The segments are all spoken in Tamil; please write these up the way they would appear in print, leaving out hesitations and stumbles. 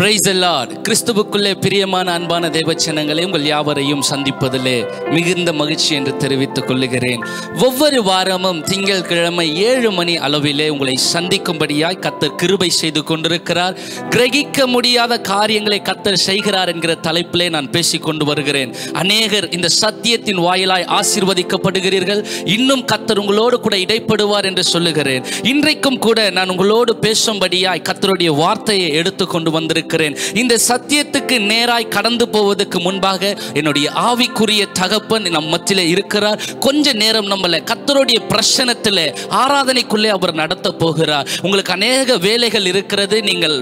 Praise the Lord. கிறிஸ்துவுக்குள்ளே பிரியமான அன்பான தேவச்சனங்களே, உங்கள் யாவரையும் சந்திப்பதிலே மிகுந்த மகிழ்ச்சி என்று தெரிவித்துக் கொள்ளுகிறேன். ஒவ்வொரு வாரமும் திங்கட்கிழமை 7 மணி அளவிலே உங்களை சந்திக்கும்படியாய் கர்த்தர் கிருபை செய்து கொண்டிருக்கிறார். கிரகிக்க முடியாத காரியங்களை கர்த்தர் செய்கிறார் என்கிற தலைப்பிலே நான் பேசிக் கொண்டு வருகிறேன். அநேகர் இந்த சத்தியத்தின் வாயிலாய் ஆசீர்வதிக்கப்படுகிறீர்கள். இன்னும் கர்த்தர் உங்களோடு கூட இடைப்படுவார் என்று சொல்லுகிறேன். இன்றைக்கும் கூட நான் உங்களோடு பேசும்படியாய் கர்த்தருடைய வார்த்தையை எடுத்துக்கொண்டு வந்திருக்கிறேன். இந்த சத்தியத்துக்கு நேராய் கடந்து போவதற்கு முன்பாக என்னுடைய ஆவிக்குரிய தகப்பன் நம் மத்தியிலே இருக்கிறார். கொஞ்ச நேரம் நம்மளை கர்த்தருடைய பிரசன்னத்திலே ஆராதனைக்குள்ளே அவர் நடத்த போகிறார். உங்களுக்கு அநேக வேலைகள் இருக்கிறது. நீங்கள்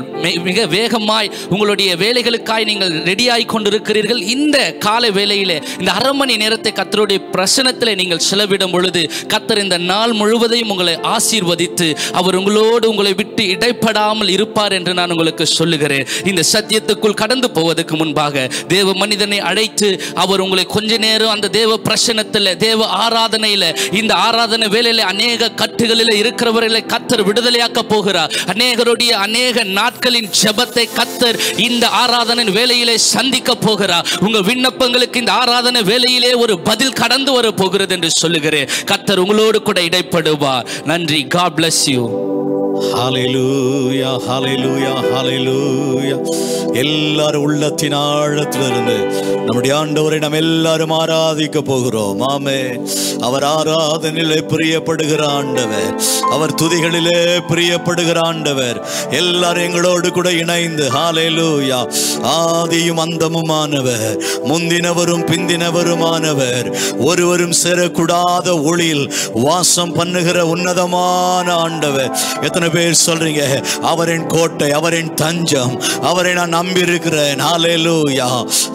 மிக வேகமாய் உங்களுடைய வேலைகளுக்காய் நீங்கள் ரெடியாகி கொண்டிருக்கிறீர்கள். இந்த காலை வேளையிலே இந்த அரை மணி நேரத்தை கர்த்தருடைய பிரசன்னத்திலே நீங்கள் செலவிடும் பொழுது கர்த்தர் இந்த நாள் முழுவதையும் உங்களை ஆசீர்வதித்து அவர் உங்களோடு உங்களை விட்டு இடைப்படாமல் இருப்பார் என்று நான் உங்களுக்கு சொல்லுகிறேன். இந்த சத்தியத்துக்குள் கடந்து போவதற்கு முன்பாக தேவ மனிதனை அழைத்து அவர் உங்களை கொஞ்ச நேரம் அந்த தேவ பிரசன்னத்தில் தேவ ஆராதனையில் இந்த ஆராதனை வேலையில் அநேக கட்டுகளில் இருக்கிறவர்களை கர்த்தர் விடுதலையாக்க போகிறார். அநேகருடைய அநேக நாட்களின் ஜெபத்தை கர்த்தர் இந்த ஆராதனை வேலையிலே சந்திக்க போகிறார். உங்கள் விண்ணப்பங்களுக்கு இந்த ஆராதனை வேலையிலே ஒரு பதில் கடந்து வர போகிறது என்று சொல்லுகிறேன். கர்த்தர் உங்களோடு கூட இடைப்படுவார். நன்றி. God bless you. ஹல்லேலூயா, ஹல்லேலூயா, ஹல்லேலூயா. எல்லாரும் உள்ளத்தின் ஆழத்திலிருந்து நம்முடைய ஆண்டவரை நாம் எல்லாரும் ஆராதிக்க போகிறோம். ஆமென். அவர் ஆராதனையிலே பிரியப்படுகிற ஆண்டவர், அவர் துதிகளிலே பிரியப்படுகிற ஆண்டவர். எல்லாரும் எங்களோடு கூட இணைந்து ஹல்லேலூயா. ஆதியும் அந்தமுமானவர், முந்தினவரும் பிந்தினவருமானவர், ஒருவரும் சேரக்கூடாத ஒளியில் வாசம் பண்ணுகிற உன்னதமான ஆண்டவர். எத்தனை பேர் சொல்றீங்க, அவரின் கோட்டை, அவரின் தஞ்சம், அவரை நான் நம்பி இருக்கிறேன். ஹல்லேலூயா,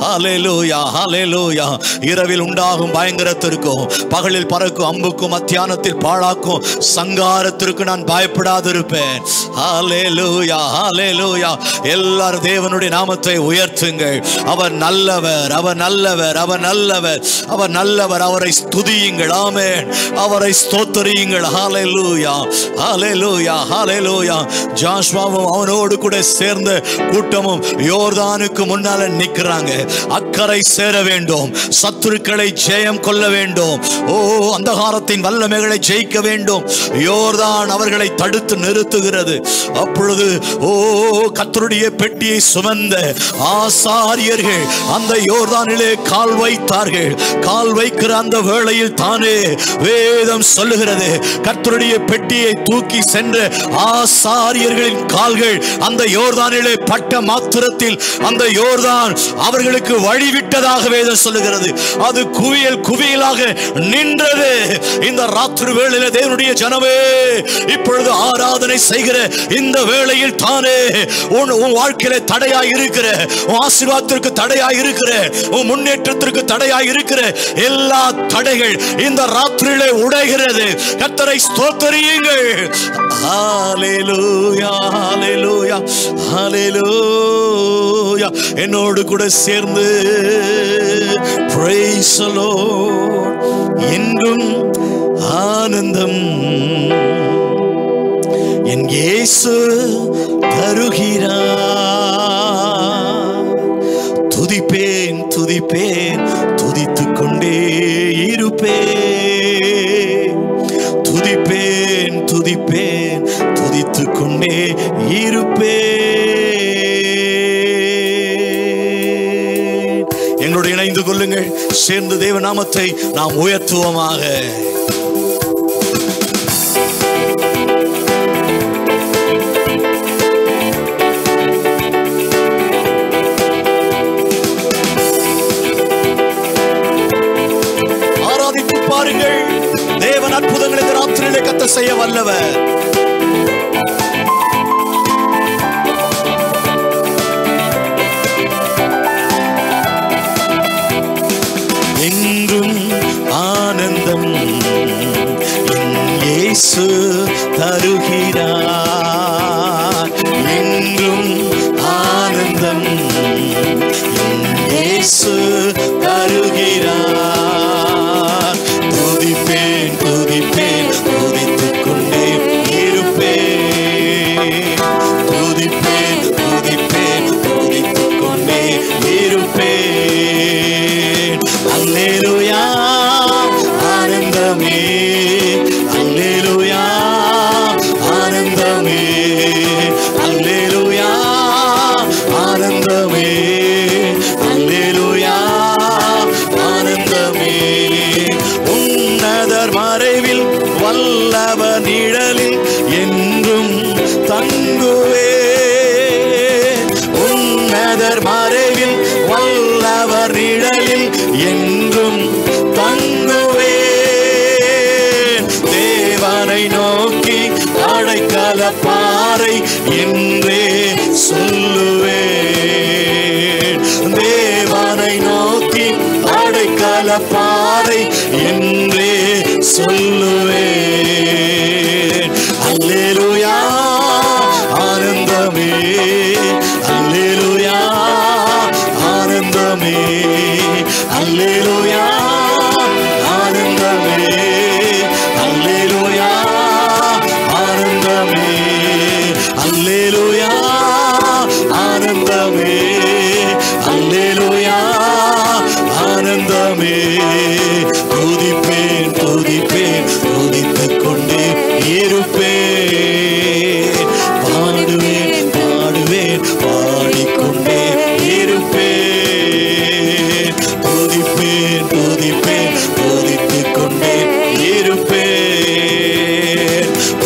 ஹல்லேலூயா, ஹல்லேலூயா. இரவில் உண்டாகும் பயங்கரத்திற்கும் பகலில் பறக்கும் அம்புக்கும் மத்தியானத்தில் பாழாக்கும் சங்காரத்திற்கு நான் பயப்படாதிருப்பேன். ஹல்லேலூயா, ஹல்லேலூயா. எல்லாரும் தேவனுடைய நாமத்தை உயர்த்துங்கள். அவர் நல்லவர், அவர் நல்லவர், அவர் நல்லவர், அவர் நல்லவர். அவரை ஸ்துதியுங்கள். ஆமென். அவரை ஸ்தோத்திரியுங்கள். ஹல்லேலூயா, ஹல்லேலூயா, ஹல்லேலூயா. ஜோஷுவாவும் அவனோடு கூட சேர்ந்த கூட்டமும் யோர்தானுக்கு முன்னால நிற்கிறாங்க. அக்கறை சேர வேண்டும், சத்துருக்களை ஜெயம் கொள்ள வேண்டும். ஓ, அந்தகாரத்தின் வல்லமைகளை ஜெயிக்க வேண்டும். யோர்தான் அவர்களை தடுத்து நிறுத்துகிறது. அப்பொழுது ஓ, கர்த்தருடைய பெட்டியை சுமந்த ஆசாரியர்கள் அந்த யோர்தானிலே கால் வைத்தார்கள். கால் வைக்கிற அந்த வேளையில் தானே வேதம் சொல்லுகிறது, கர்த்தருடைய பெட்டியை தூக்கி சென்ற ஆசாரியர்களின் கால்கள் அந்த யோர்தானிலே பட்ட மாத்திரத்தில் அந்த யோர்தான் அவர்களுக்கு வழிவிட்டதாக வேதம் சொல்லுகிறது. அது குவியல் குவியலாக நின்றது. இந்த ராத்திரி வேளையிலே தேவனுடைய ஜனமே, இப்பொழுது ஆராதனை செய்கிற இந்த வேளையில் தானே உன் வாழ்க்கையிலே தடையாய் இருக்கிற, உன் ஆசீர்வாதத்திற்கு தடையாய் இருக்கிற, உன் முன்னேற்றத்திற்கு தடையாய் இருக்கிற எல்லா தடைகள் இந்த ராத்திரியிலே உடைகிறது. கர்த்தரை ஸ்தோத்திரியுங்கள். ஹல்லேலூயா, ஹல்லேலூயா, ஹல்லேலூயா. என்னோடு கூட சேர்ந்து praise the Lord. என்றும் ஆனந்தம் என் இயேசு தருகிறார். துதிப்பேன், துதிப்பேன், துதித்துக் கொண்டே இருப்பேன். துதிப்பேன், துதிப்பேன், துதித்துக் கொண்டே இருப்பேன். எங்களோடு இணைந்து கொள்ளுங்கள். சேர்ந்து தேவ நாமத்தை நாம் உயர்த்துவோமாக. ஆராதித்து பாருங்கள். தேவன் அற்புதங்களை இந்த ராத்திரியிலே கர்த்தர் செய்ய வல்லவர். என்றும் ஆனந்தம் என் இயேசு தருகிறார். என்றும் ஆனந்தம் என் இயேசு தருகிறார். துதிப்பேன், துதிப்பேன், துதித்துக் கொண்டே வல்லவர் நிழலில் என்றும் தங்குவேன். தேவனை நோக்கி அடைக்கல பாறை என்றே சொல்லுவேன். தேவனை நோக்கி அடைக்கல பாறை என்றே சொல்லுவேன். அல்லேலூயா ஆனந்தமே, அல்லேலூயா ஆனந்தமே, அல்லேலூயா ஆனந்தமே, அல்லேலூயா ஆனந்தமே, அல்லேலூயா ஆனந்தமே, அல்லேலூயா ஆனந்தமே. துதிப்பேன் துதிப்பேன் துதித்துக் கொண்டே இருப்பேன். பாடுவேன் பாடுவேன் பாடிக்கொண்டே இருப்பேன். துதிப்பேன் துதிப்பேன் துதித்துக் கொண்டே இருப்பேன்.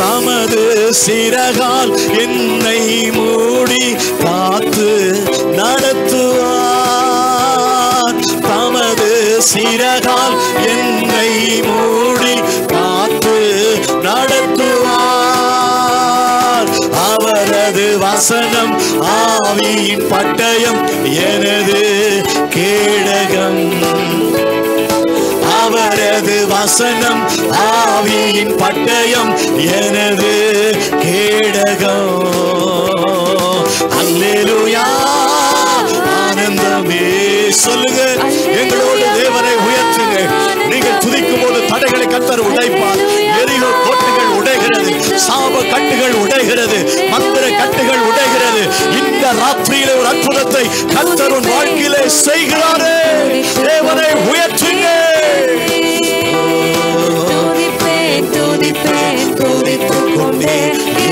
தமது சிறகால் என்னை மூடி காத்து நடத்துவார். தமது சிறகால் என்னை மூடி காத்து நடத்துவார். அவரது வசனம் ஆவியின் பட்டயம் எனது கேடகம். அவரது வசனம் ஆவியின் பட்டயம் எனது கேடகம். அல்லேலூயா ஆனந்தமே. சொல்லுங்க, எங்களோடு தேவனை உயர்த்துங்க. நீங்கள் துதிக்கும் போது தடைகளை கர்த்தர் உடைப்பார். எரிகோ கோட்டைகள் உடைகிறது, சாப கட்டுகள் உடைகிறது, மந்திர கட்டுகள் உடைகிறது. இந்த ராத்திரியிலே ஒரு அற்புதத்தை கர்த்தர் உன் வாழ்க்கையிலே செய்கிறாரே. தேவனை உயர்த்துங்க. துதித்துக் கொண்டே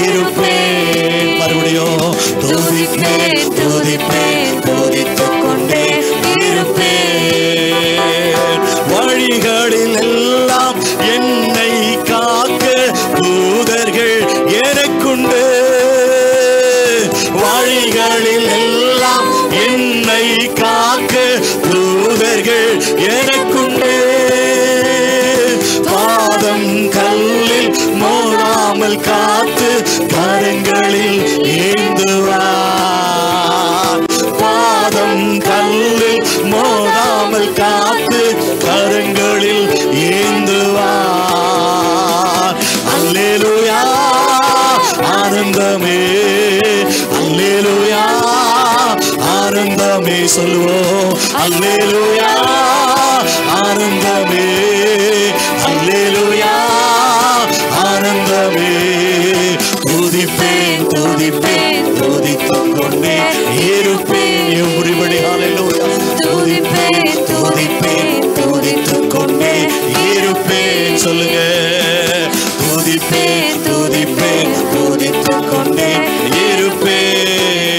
இருப்பேன். மறுபடியும் துதிப்பேன் துதிப்பேன் துதித்துக் கொண்டே இருப்பேன். வழிகளில் எல்லாம் என்னை காக்க தூதர்கள் எனக்குண்டு. வழிகளில் எல்லாம் என்னை காக்க தூதர்கள் எனக்குண்டு. பாதம் கல்லில் மோதாமல் காத்து கரங்களில் ஏந்துவார். பாதம் கல்லில் மோதாமல் காத்து கரங்களில் ஏந்துவார். அல்லேலூயா ஆனந்தமே, அல்லேலூயா ஆனந்தமே. சொல்லுவோம், அல்லேலூயா ஆனந்தமே, அல்லேலூயா ஆனந்தமே. துதிப்பேன் துதிப்பேன் துதித்துக் கொண்டே இருப்பேன். everybody hallelujah. துதிப்பேன் துதிப்பேன் துதித்துக் கொண்டே இருப்பேன். சொல்லுங்க, துதிப்பேன் துதிப்பேன் துதித்துக் கொண்டே இருப்பேன்.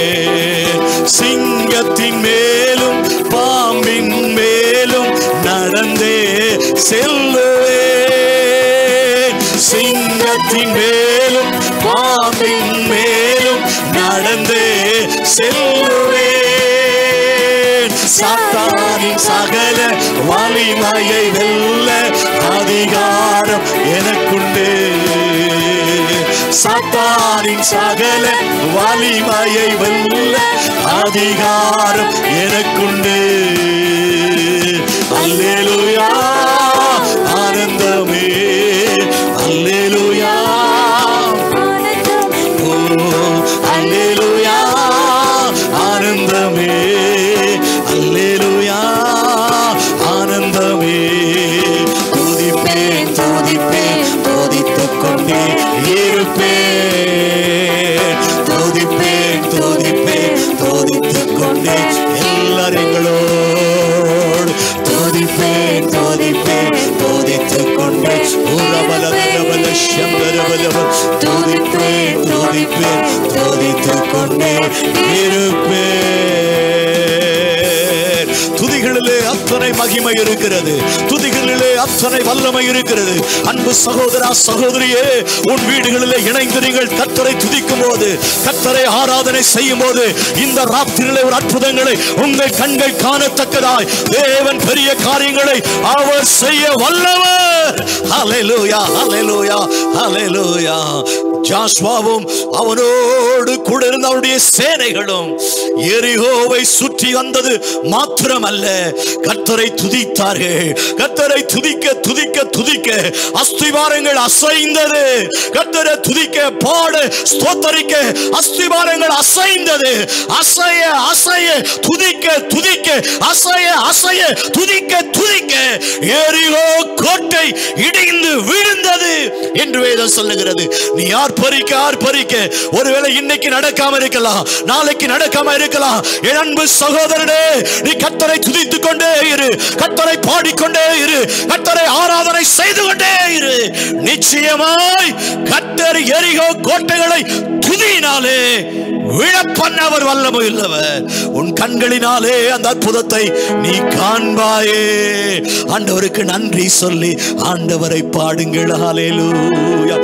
சிங்கத்தின் மேலும் பாம்பின் மேலும் நடந்தே செல்லுவேன். சிங்கத்தின் மேலும் பாம்பின் மேலும் நடந்தே செல்லுவேன். சாத்தானின் சகல வலிமையை வெல்ல அதிகாரம் எனக்குண்டு. சாத்தானின் சகல வலிமையை வெல்ல அதிகாரம் எனக்குண்டு. அல்லேலூயா ஆனந்தமே, அல்லேலூயா அல்லேலூயா ஆனந்தமே, அல்லேலூயா ஆனந்தமே. துதிப்பேன் துதிப்பேன் துதித்துக் கொண்டே இருப்பேன். துதிப்பேன் துதிப்பேன் துதித்துக் கொண்டே எல்லாரும் எங்களோடு துதிப்பேன் துதிப்பேன் துதித்துக் கொண்டே உரபலபல சம்பரபலப துதிப்பேன் துதிப்பேன் துதித்துக் கொண்டே இருப்பேன். துதிகள் துதிகளிலே அத்தனை மகிமை இருக்கிறது, துதிகளிலே அத்தனை வல்லமை இருக்கிறது. அன்பு சகோதரா சகோதரியே, உன் வீடுகளிலே இணைந்து நீங்கள் கர்த்தரை துதிக்கும் போது, கர்த்தரை ஆராதனை செய்யும் போது, இந்த ராத்திரியிலே ஒரு அற்புதங்களை உங்கள் கண்கள் காணத்தக்கதாய் தேவன் பெரிய காரியங்களை அவர் செய்ய வல்லவர். ஹல்லேலூயா, ஹல்லேலூயா, ஹல்லேலூயா. ஜோசுவாவும் அவனோடு கூட இருந்த அவருடைய சேனைகளும் எரிகோவை சுற்றி வந்தது மாத்திரமல்ல, கர்த்தரை துதித்தார்கள். கர்த்தரை துதிக்க துதிக்க துதிக்க அஸ்திவாரங்கள் அசைந்தது. கர்த்தரை துதிக்க பாட ஸ்தோத்தரிக்க அஸ்திவாரங்கள் அசைந்தது. அசைய அசைய துதிக்க துதிக்க அசைய அசைய துதிக்க துதிக்க எரிகோ கோட்டை இடிந்து விழுந்தது என்று வேதம் சொல்லுகிறது. நீ ஆர்ப்பரிக்க ஆர்ப்பரிக்க, ஒருவேளை இன்னைக்கு நடக்காம இருக்கலாம், நாளைக்கு நடக்காம இருக்கலாம். என் அன்பு சகோதரனே, நீ கர்த்தரை துதித்துக் கொண்டே இரு, கர்த்தரை பாடிக்கொண்டே இரு, கர்த்தரை ஆராதனை செய்து கொண்டே இரு. நிச்சயமாய் கர்த்தர் எரிகோ கோட்டைகளை துதியினாலே விழப்பண்ண அவர் வல்லமை உள்ளவர். உன் கண்களினாலே அந்த அற்புதத்தை நீ காண்பாயே. ஆண்டவருக்கு நன்றி சொல்லி ஆண்டவரை பாடுங்கள். ஹல்லேலூயா.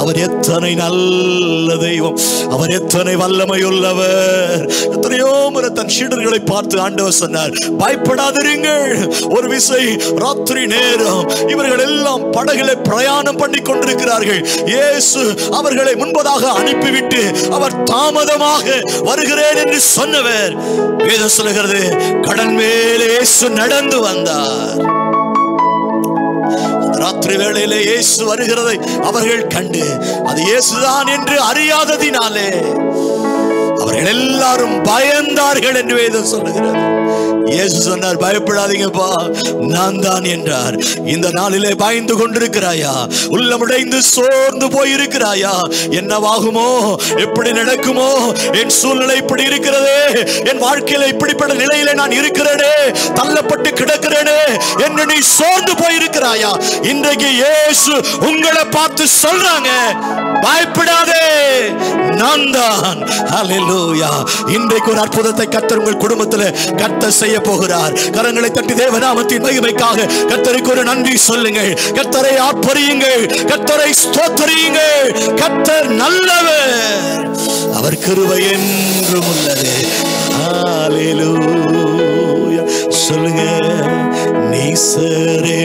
அவர் எத்தனை நல்ல தெய்வம், அவர் எத்தனை வல்லமை உள்ளவர். எத்தனையோ முறை தன் சீடர்களை பார்த்து ஆண்டவர் சொன்னார், பயப்படாதிருங்கள். ஒரு விசை ராத்திரி நேரம் இவர்கள் எல்லாம் படகிலே பிரயாணம் பண்ணி கொண்டிருக்கிறார்கள். இயேசு அவர்களை முன்பதாக அனுப்பிவிட்டு அவர் தாமதமாக வருகிறேன் என்று சொன்னவர். வேதம் சொல்லுகிறது, கடல் மேலே இயேசு நடந்து வந்தார். ராத்திரி வேளையிலே இயேசு வருகிறதை அவர்கள் கண்டு அது இயேசுதான் என்று அறியாததினாலே அவர்கள் எல்லாரும் பயந்தார்கள் என்று வேதம் சொல்லுகிறது. இயேசு சொன்னார், பயப்படாதீங்கப்பா, நான் தான் என்றார். இந்த நாளிலே பயந்து கொண்டிருக்கிறாயா? உள்ளமுடைந்து சோர்ந்து போயிருக்கிறாயா? என்னவாகுமோ, எப்படி நடக்குமோ, என் சூழ்நிலை இப்படி இருக்கிறதே, என் வாழ்க்கையில இப்படிப்பட்ட நிலையில நான் இருக்கிறேனே, தள்ளப்பட்டு கிடக்கிறேனே என்று நீ சோர்ந்து போயிருக்கிறாயா? இன்றைக்கு இயேசு உங்களை பார்த்து சொல்றாங்க, பயப்படாதே, நான் தான். ஹல்லேலூயா. இன்றைக்கு ஒரு அற்புதத்தை கர்த்தர் உங்கள் குடும்பத்தில் கர்த்தர் செய்ய போகிறார். கரங்களை தட்டி தேவநாமத்தின் மகிமைக்காக கர்த்தருக்கு ஒரு நன்றி சொல்லுங்கள். கர்த்தரை ஆர்ப்பரியுங்கள், கர்த்தரை ஸ்தோத்திரியுங்கள். கர்த்தர் நல்லவர், அவர் கிருபை என்றும் உள்ளது. ஹல்லேலூயா. சொல்லுங்க, நேசரே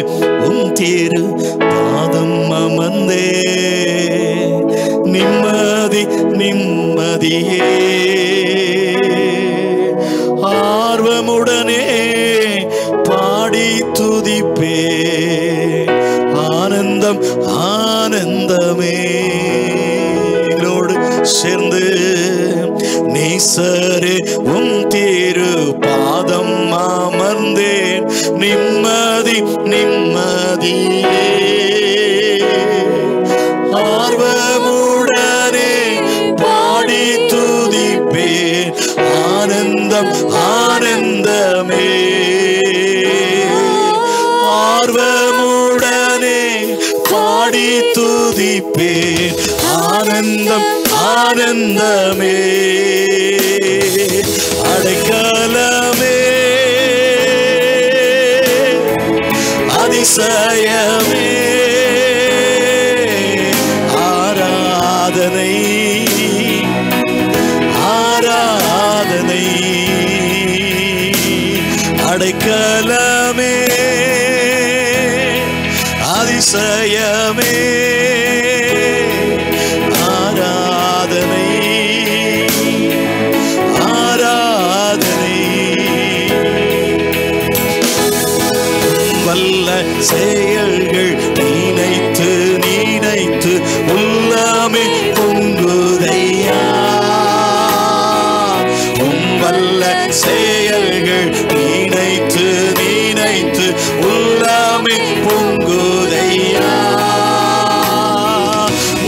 உம் திரு பாதம் அமர்ந்தே, நிம்மதி நிம்மதியே, ஆர்வமுடனே பாடி துதிப்பே, ஆனந்தம் ஆனந்தமே. எங்களோடு சேர்ந்து, நேசரே உம் திரு பாதம் அமர்ந்தேன், நிம்மதி நிம்மதியே, ஆர்வமுடனே பாடி துதிப்பேன், ஆனந்தம் ஆனந்தமே. ஆர்வமுடனே பாடி துதிப்பேன், ஆனந்தம் ஆனந்தமே. அடைக்கலமே, அதிசயமே, ஆராதனை ஆராதனை. அடைக்கலமே, அதிசயமே, ஆராதனை ஆராதனை. வல்ல செயல்கள் நினைத்து நினைத்து உள்ளமே பொங்குதையா, வல்ல செயல்கள் நினைத்து நினைத்து உள்ளமே பொங்குதையா.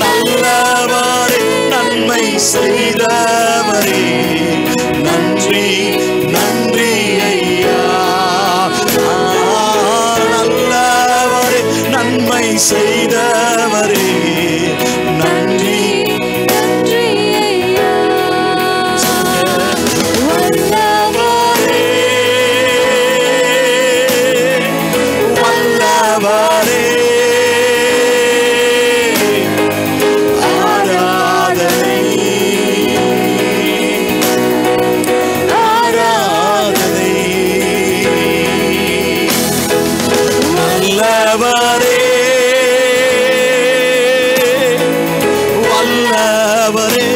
நல்லவரே, நன்மை செய்தவரே, நன்றி நன்றி ஐயா. நல்லவரே, நன்மை செய்தவரே, நன்றி நன்றி ஐயா. வல்லவரே, நல்லவரே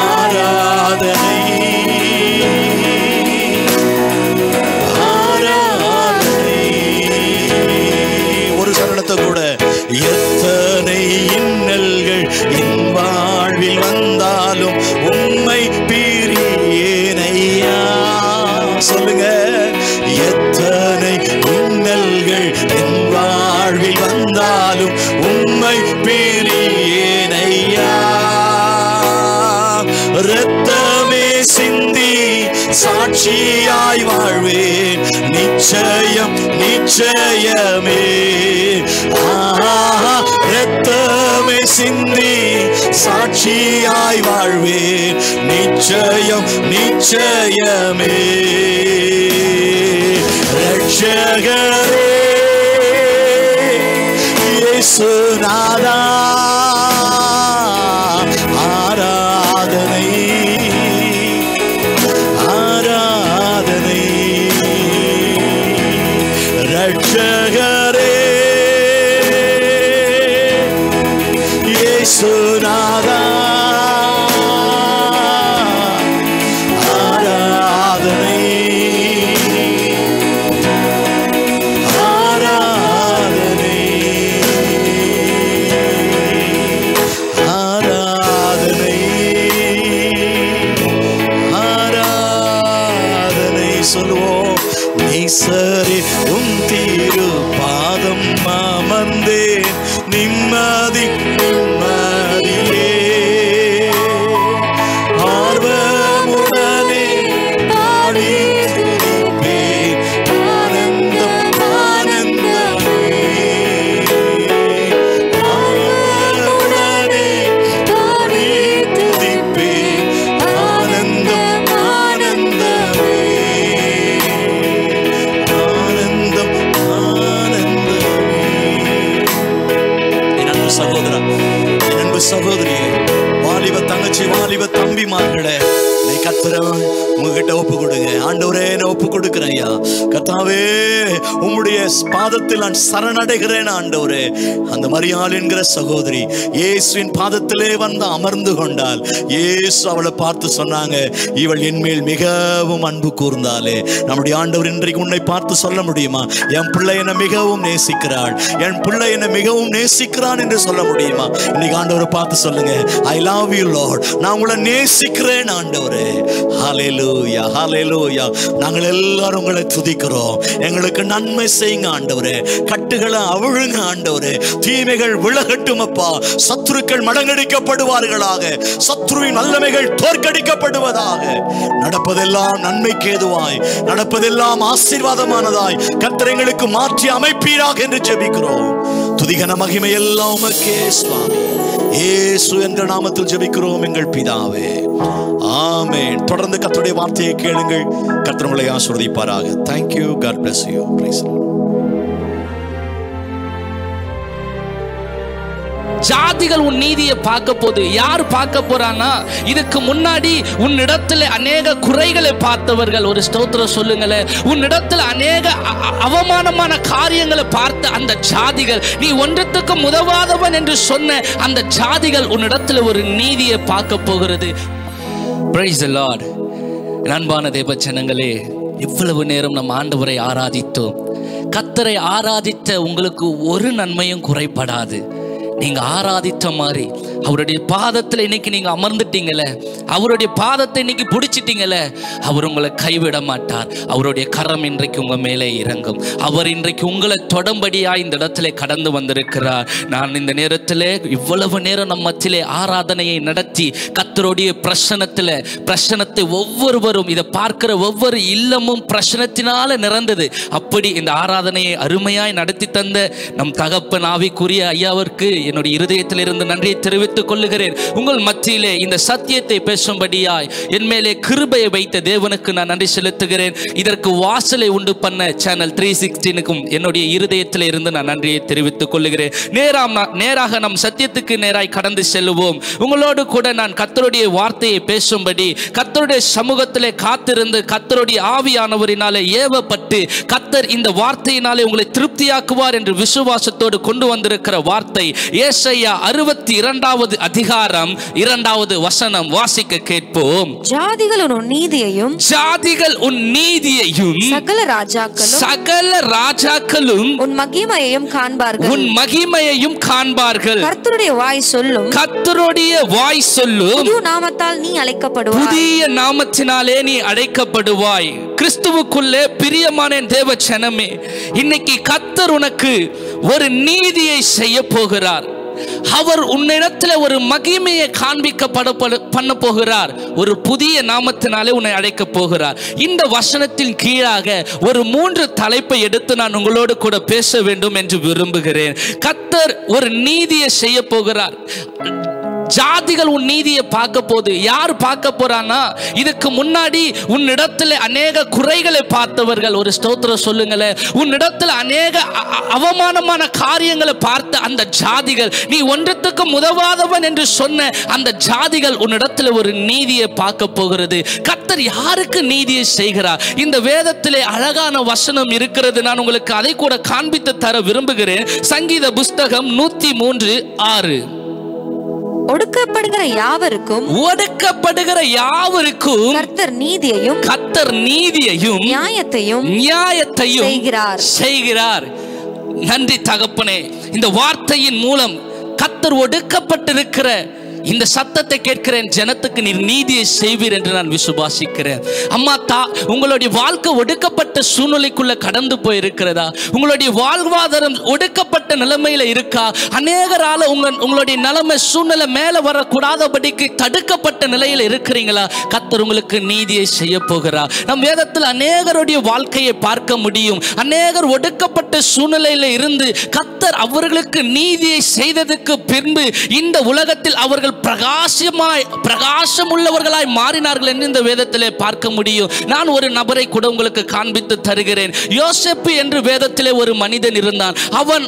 ஆராதனை ஆராதனை. ஒரு சரணத்தை கூட எத்தனை இன்னல்கள் என் வாழ்வில் வந்தாலும் உம்மை பிரியேனையா. சொல்லுங்க, எத்தனை இன்னல்கள் என் வாழ்வில் வந்தாலும் உம்மை பிரியேனையா. இரத்தமே சிந்தி சாட்சியாய் வாழ்வேன் நிச்சயம் நிச்சயமே. இரத்தமே சிந்தி சாட்சியாய் வாழ்வேன் நிச்சயம் நிச்சயமே. ரட்சகரே இயேசுநாதா ஆராதனை ஆராதனை. ரட்சகரே இயேசுநாதா ஆராதனை ஆராதனை ஆராதனை ஆராதனை. சொல்லுவோம், நேசரே உம் திரு பாதம் அமர்ந்தேன் நிம்மதி நிம்மதியே. ஆர்வமுடனே பாடி துதிப்பேன் ஆனந்தம் ஆனந்தமே. ஆர்வமுடனே பாடி துதிப்பேன் ஆனந்தம் ஆனந்தமே. ஆனந்தம் ஆனந்தமே. என் அன்பு சகோதரா, என் அன்பு சகோதரியே, வாலிப தங்கச்சி, வாலிப தம்பிமார்களே, நீ கர்த்தரை உங்ககிட்ட ஒப்பு கொடுங்க. ஆண்டவரே, நான் ஒப்பு கொடுக்கிறேன் ஐயா. கர்த்தாவே, உம்முடைய பாதத்தில் நான் சரணடைகிறேன் ஆண்டவரே. அந்த மரியாள் என்கிற சகோதரி இயேசுவின் பாதத்திலே வந்து அமர்ந்து கொண்டாள். இயேசு அவளை பார்த்து சொன்னாங்க, இவள் என்மேல் மிகவும் அன்பு கூர்ந்தாலே. நம்முடைய ஆண்டவர் இன்றைக்கு உன்னை பார்த்து சொல்ல முடியுமா, என் பிள்ளை என்னை மிகவும் நேசிக்கிறாள், என் பிள்ளை என்னை மிகவும் நேசிக்கிறான் என்று சொல்ல முடியுமா? இன்னைக்கு ஆண்டவரை பார்த்து சொல்லுங்க, ஐ லவ் யூ லார்ட், நான் உங்களை நேசிக்கிறேன் ஆண்டவரே. ஹல்லேலூயா ஹல்லேலூயா. நாங்கள் எல்லாரும் உங்களை துதிக்கிறோம். எங்களுக்கு நன்மை செய்யுங்க ஆண்டவரே, கட்டுகளை அவிழுங்க ஆண்டவரே, தீமைகள் விலகட்டும் அப்பா. சத்துருக்கள் மடங்கடிக்கப்படுவார்களாக, சத்துருவின் வல்லமைகள் தோற்கடிக்கப்படுவதாக. நடப்பதெல்லாம் நன்மைக்கு ஏதுவாய், நடப்பதெல்லாம் ஆசீர்வாதமானதாய் கர்த்தர் எங்களுக்கு மாற்றி அமைப்பீராக என்று ஜெபிக்கிறோம். துதிகன மகிமை எல்லாம் உமக்கே சுவாமி. இயேசு என்ற நாமத்தில் ஜெபிக்கிறோம் எங்கள் பிதாவே, ஆமென். தொடர்ந்து கர்த்தருடைய வார்த்தையை கேளுங்கள். கர்த்தர் உங்களை ஆசீர்வதிப்பாராக. Thank you. God bless you. Praise the Lord. ஜாதிகள் உன் நீதியை பார்க்க போது யார் பார்க்க போறானா? இதுக்கு முன்னாடி உன்னிடத்துல அநேக குறைகளை பார்த்தவர்கள், ஒரு ஸ்தோத்திரம் சொல்லுங்களேன். உன்னிடத்துல அநேக அவமானமான காரியங்களை பார்த்த அந்த ஜாதிகள், நீ ஒன்றத்துக்கு உதவாதவன் என்று சொன்ன அந்த ஜாதிகள் உன்னிடத்துல ஒரு நீதியை பார்க்க போகிறது. Praise the Lord. அன்பான தேவ ஜனங்களே, இவ்வளவு நேரம் நம் ஆண்டவரை ஆராதித்தோம். கர்த்தரை ஆராதித்த உங்களுக்கு ஒரு நன்மையும் குறைபடாது. நீங்க ஆராதித்த மாதிரி அவருடைய பாதத்தில் இன்னைக்கு நீங்க அமர்ந்துட்டீங்களே, அவருடைய பாதத்தை இன்னைக்கு பிடிச்சிட்டீங்களே, அவர் உங்களை கைவிட மாட்டார். அவருடைய கரம் இன்றைக்கு உங்க மேலே இறங்கும். அவர் இன்றைக்கு உங்களை தொடம்படியா இந்த இடத்துல கடந்து வந்திருக்கிறார். நான் இந்த நேரத்தில் இவ்வளவு நேரம் நம்ம மத்தியிலே ஆராதனையை நடத்தி கர்த்தருடைய பிரசனத்தை ஒவ்வொருவரும் இதை பார்க்கிற ஒவ்வொரு இல்லமும் பிரசனத்தினால நிறந்தது. அப்படி இந்த ஆராதனையை அருமையாய் நடத்தி தந்த நம் தகப்பன் ஆவிக்குரிய ஐயாவிற்கு என்னுடைய இருதயத்தில் இருந்து நன்றியை தெரிவித்து தெரிவித்துக் கொள்ளுகிறேன். உங்கள் மத்தியிலே இந்த சத்தியத்தை பேசும்படியாய் என் மேலே கிருபையை வைத்த தேவனுக்கு நான் நன்றி செலுத்துகிறேன். இதற்கு வாசலை உண்டு பண்ண சேனல் 316க்கும் என்னுடைய இருதயத்தில் இருந்து நான் நன்றியை தெரிவித்துக் கொள்ளுகிறேன். நேராக நம் சத்தியத்துக்கு நேராய் கடந்து செல்லுவோம். உங்களோடு கூட நான் கர்த்தருடைய வார்த்தையை பேசும்படி கர்த்தருடைய சமூகத்திலே காத்திருந்து கர்த்தருடைய ஆவியானவரினாலே ஏவப்பட்டு கர்த்தர் இந்த வார்த்தையினாலே உங்களை திருப்தியாக்குவார் என்று விசுவாசத்தோடு கொண்டு வந்திருக்கிற வார்த்தை ஏசாயா 62வது அதிகாரம் 2வது வசனம். வாசிக்க கேட்போம். ஜாதிகள் உன் நீதியையும் சகல ராஜாக்களும் உன் மகிமையையும் காண்பார்கள். கர்த்தருடைய வாய் சொல்லும் புதிய நாமத்தினாலே நீ அழைக்கப்படுவாய். கிறிஸ்துவுக்குள்ளே பிரியமான தேவ ஜனமே, இன்னைக்கு கர்த்தர் உனக்கு ஒரு நீதியை செய்ய போகிறார். அவர் உன்னிடத்தில் ஒரு மகிமையை பண்ண போகிறார். ஒரு புதிய நாமத்தினாலே உன்னை அழைக்க போகிறார். இந்த வசனத்தின் கீழாக ஒரு 3 தலைப்பை எடுத்து நான் உங்களோடு கூட பேச வேண்டும் என்று விரும்புகிறேன். கர்த்தர் ஒரு நீதியை செய்ய போகிறார். ஜாதிகள் உன் நீதியை பார்க்க போது யார் பார்க்க போறானா? இதுக்கு முன்னாடி உன்னிடத்துல அநேக குறைகளை பார்த்தவர்கள், ஒரு ஸ்தோத்திரம் சொல்லுங்களேன். உன்னிடத்துல அநேக அவமானமான காரியங்களை பார்த்த அந்த ஜாதிகள், நீ ஒன்றத்துக்கு உதவாதவன் என்று சொன்ன அந்த ஜாதிகள் உன்னிடத்துல ஒரு நீதியை பார்க்க போகிறது. கர்த்தர் யாருக்கு நீதியை செய்கிறார்? இந்த வேதத்திலே அழகான வசனம் இருக்கிறது. நான் உங்களுக்கு அதை கூட காண்பித்து தர விரும்புகிறேன். சங்கீத புஸ்தகம் 103:6. ஒடுக்கப்படுகிற யாவருக்கும் கர்த்தர் நீதியையும் நியாயத்தையும் செய்கிறார். நன்றி தகப்பனே. இந்த வார்த்தையின் மூலம் கர்த்தர் ஒடுக்கப்பட்டிருக்கிற இந்த சத்தத்தை கேட்கிறேன். ஜனத்துக்கு நீர் நீதியை செய்வீர் என்று நான் விசுவாசிக்கிறேன். அம்மா உங்களுடைய வாழ்க்கை ஒடுக்கப்பட்ட சூழ்நிலைக்குள்ள கடந்து போயிருக்கிறதா? உங்களுடைய வாழ்வாதாரம் ஒடுக்கப்பட்ட நிலைமையில இருக்கா? அநேகரால உங்களுடைய நிலைமை சூழ்நிலை மேல வரக்கூடாதபடிக்கு தடுக்கப்பட்ட நிலையில இருக்கிறீங்களா? கர்த்தர் உங்களுக்கு நீதியை செய்ய போகிறார். நம் வேதத்தில் அநேகருடைய வாழ்க்கையை பார்க்க முடியும். அநேகர் ஒடுக்கப்பட்ட சூழ்நிலையில இருந்து கர்த்தர் அவர்களுக்கு நீதியை செய்ததுக்கு பின்பு இந்த உலகத்தில் அவர்கள் பிரகாசம் உள்ளவர்களாய் மாறினார்கள் என்று இந்த வேதத்திலே பார்க்க முடியும். நான் ஒரு நபரை கூட உங்களுக்கு காண்பித்து தருகிறேன். யோசேப்பு என்று வேதத்திலே ஒரு மனிதன் இருந்தான். அவன்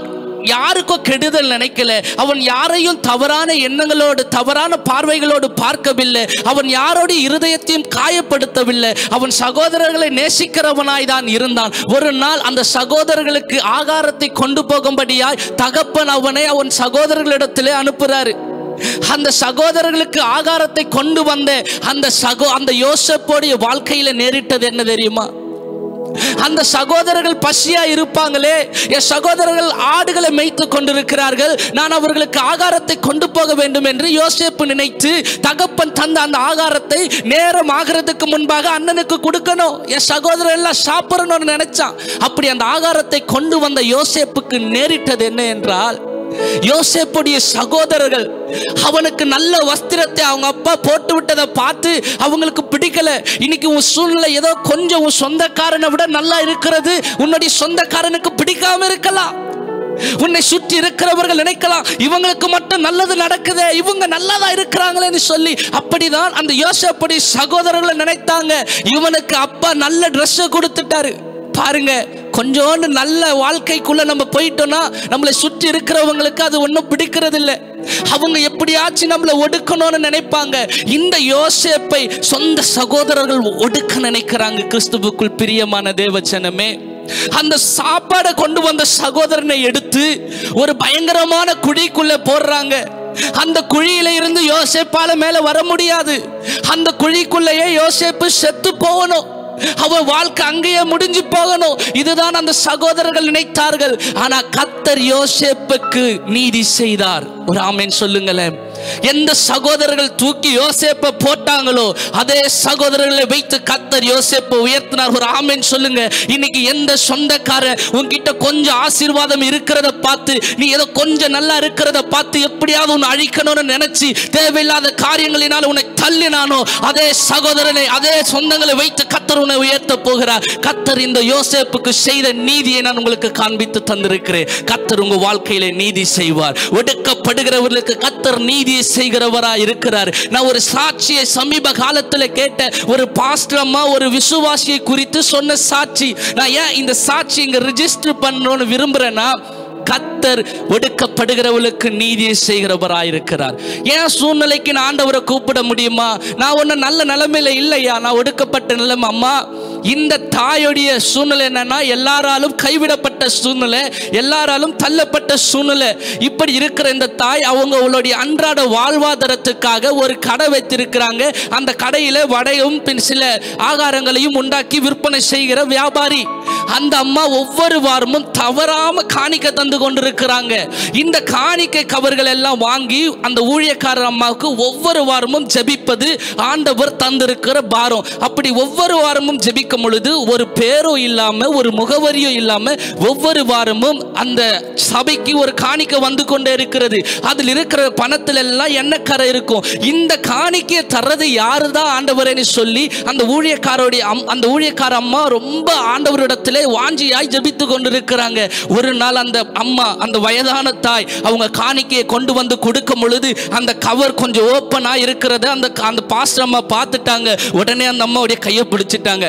யாருக்கோ கெடுதல் நினைக்கல. அவன் யாரையும் தவறான எண்ணங்களோடு தவறான பார்வைகளோடு பார்க்கவில்லை. அவன் யாரோடைய இருதயத்தையும் காயப்படுத்தவில்லை. அவன் சகோதரர்களை நேசிக்கிறவனாய் தான் இருந்தான். ஒரு நாள் அந்த சகோதரர்களுக்கு ஆகாரத்தை கொண்டு போகும்படியாய் தகப்பன் அவனை அவன் சகோதரர்களிடத்திலே அனுப்புறாரு. அந்த சகோதரர்களுக்கு ஆகாரத்தை கொண்டு வந்த அந்த யோசேப்புடைய வாழ்க்கையில நேரிட்டது என்ன தெரியுமா? அந்த சகோதரர்கள் பசியா இருப்பாங்களே, என் சகோதரர்கள் ஆடுகளை மேய்த்து கொண்டிருக்கிறார்கள், நான் அவர்களுக்கு ஆகாரத்தை கொண்டு போக வேண்டும் என்று யோசேப்பு நினைத்து தகப்பன் தந்த அந்த ஆகாரத்தை நேரம் ஆகிறதுக்கு முன்பாக அண்ணனுக்கு கொடுக்கணும், என் சகோதரர் எல்லாம் சாப்பிடணும்னு நினைச்சான். அப்படி அந்த ஆகாரத்தை கொண்டு வந்த யோசேப்புக்கு நேரிட்டது என்ன என்றால், யோசேப்புடைய சகோதரர்கள் அவனுக்கு நல்ல வஸ்திரத்தை அவங்க அப்பா போட்டு விட்டதை பார்த்து அவங்களுக்கு பிடிக்கல. இன்னைக்கு உன் சூழ்நிலை ஏதோ கொஞ்சம் உன் சொந்தக்காரனை விட நல்லா இருக்கிறது, உன்னுடைய சொந்தக்காரனுக்கு பிடிக்காம இருக்கலாம். உன்னை சுற்றி இருக்கிறவர்கள் நினைக்கலாம் இவங்களுக்கு மட்டும் நல்லது நடக்குதே, இவங்க நல்லாதான் இருக்கிறாங்களேன்னு சொல்லி. அப்படிதான் அந்த யோசேப்புடைய சகோதரர்களை நினைத்தாங்க. இவனுக்கு அப்பா நல்ல ட்ரெஸ் கொடுத்துட்டாரு பாருங்க. கொஞ்சோண்டு நல்ல வாழ்க்கைக்குள்ள நம்ம போயிட்டோம்னா நம்மளை சுற்றி இருக்கிறவங்களுக்கு அது ஒன்றும் பிடிக்கிறது இல்லை. அவங்க எப்படியாச்சும் நம்மளை ஒடுக்கணும்னு நினைப்பாங்க. இந்த யோசேப்பை சொந்த சகோதரர்கள் ஒடுக்க நினைக்கிறாங்க. கிறிஸ்துவுக்குள் பிரியமான தேவஜனமே, அந்த சாப்பாடை கொண்டு வந்த சகோதரனை எடுத்து ஒரு பயங்கரமான குழிக்குள்ள போடுறாங்க. அந்த குழியில இருந்து யோசேப்பால மேல வர முடியாது. அந்த குழிக்குள்ளேயே யோசேப்பு செத்து போகணும், அவன் வாழ்க்கை அங்கேயே முடிஞ்சு போகணும். இதுதான் அந்த சகோதரர்கள் நினைத்தார்கள். ஆனா கர்த்தர் யோசேப்புக்கு நீதி செய்தார். ஒரு ஆமென் சொல்லுங்களேன். எந்த சகோதரர்கள் தூக்கி யோசேப்பை போட்டாங்களோ அதே சகோதரர்களை வைத்து கர்த்தர் யோசேப்பை உயர்த்தினார். ஒரு ஆமென் சொல்லுங்க. இன்னைக்கு எந்த சொந்தக்காரன் உன்கிட்ட கொஞ்சம் ஆசீர்வாதம் இருக்கிறத பார்த்து, நீ ஏதோ கொஞ்சம் நல்லா இருக்கிறத பார்த்து எப்படியாவது உன்னை அழிக்கணும்னு நினைச்சு தேவையில்லாத காரியங்களினால் உன்னை தள்ளினானோ அதே சகோதரனை அதே சொந்தங்களை வைத்து கர்த்தர் உன்னை உயர்த்த போகிறார். கர்த்தர் இந்த யோசேப்புக்கு செய்த நீதியை நான் உங்களுக்கு காண்பித்து தந்திருக்கிறேன். கர்த்தர் உங்க வாழ்க்கையில நீதி செய்வார். ஒடுக்கப்படுகிறவர்களுக்கு கர்த்தர் நீதியை நீதியை செய்கிறவரா இருக்கிறார். நான் ஒரு சாட்சியை சமீப காலத்தில் கேட்ட ஒரு பாஸ்டர் அம்மா ஒரு விசுவாசியை குறித்து சொன்ன சாட்சி. நான் ஏன் இந்த சாட்சி இங்க ரெஜிஸ்டர் பண்ணணும்னு விரும்புறேன்னா, கர்த்தர் ஒடுக்கப்படுகிறவர்களுக்கு நீதியை செய்கிறவராயிருக்கிறார். ஏன் சூழ்நிலைக்கு நான் ஆண்டவரை கூப்பிட முடியுமா? நான் ஒன்னும் நல்ல நிலைமையில இல்லையா, நான் ஒடுக்கப்பட்ட நிலைமை. அம்மா, இந்த தாயுடைய சூழ்நிலை என்னன்னா, எல்லாராலும் கைவிடப்பட்ட சூழ்நிலை, எல்லாராலும் தள்ளப்பட்ட சூழ்நிலை. இப்படி இருக்கிற இந்த தாய் அவங்களுடைய அன்றாட வாழ்வாதாரத்துக்காக ஒரு கடை வைத்திருக்கிறாங்க. அந்த கடையில வடையும் பின் சில ஆகாரங்களையும் உண்டாக்கி விற்பனை செய்கிற வியாபாரி. அந்த அம்மா ஒவ்வொரு வாரமும் தவறாம காணிக்கை தந்து கொண்டிருக்கிறாங்க. இந்த காணிக்கை கவர்கள் எல்லாம் வாங்கி அந்த ஊழியக்காரர் அம்மாவுக்கு ஒவ்வொரு வாரமும் ஜெபிப்பது ஆண்டவர் தந்திருக்கிற பாரம். அப்படி ஒவ்வொரு வாரமும் ஜெபிக்கும் பொழுது ஒரு பேரோ இல்லாம ஒரு முகவரியோ இல்லாம ஒவ்வொரு வாரமும் அந்த சபைக்கு ஒரு காணிக்கை வந்து கொண்டே இருக்கிறது. அதில் இருக்கிற பணத்தில் எல்லாம் எண்ணக்கரை இருக்கும். இந்த காணிக்கையை தர்றது யாருதான் ஆண்டவரேன்னு சொல்லி அந்த ஊழியக்கார அம்மா ரொம்ப ஆண்டவரிடத்திலே வாஞ்சியாய் ஜெபித்து கொண்டிருக்கிறாங்க. ஒரு நாள் அந்த அம்மா, அந்த வயதான தாய், அவங்க காணிக்கையை கொண்டு வந்து கொடுக்கும் பொழுது அந்த கவர் கொஞ்சம் ஓப்பனா இருக்கிறத அந்த பாஸ்டர் அம்மா பார்த்துட்டாங்க. உடனே அந்த அம்மாவுடைய கையை பிடிச்சிட்டாங்க.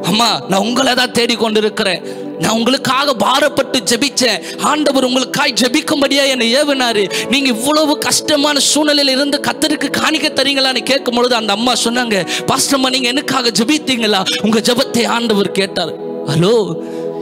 அம்மா, நான் உங்களை தான் தேடி கொண்டிருக்கிறேன். நான் உங்களுக்காக பாரப்பட்டு ஜெபிச்சேன். ஆண்டவர் உங்களுக்காய் ஜெபிக்கும்படியா என்னை ஏவினாரு. நீங்க இவ்வளவு கஷ்டமான சூழ்நிலையில இருந்து கர்த்தருக்கு காணிக்க தரீங்களான்னு கேட்கும் பொழுது அந்த அம்மா சொன்னாங்க, பாஸ்டர் அம்மா, நீங்க எனக்காக ஜெபித்தீங்களா? உங்க ஜெபத்தை ஆண்டவர் கேட்டார். ஹலோ,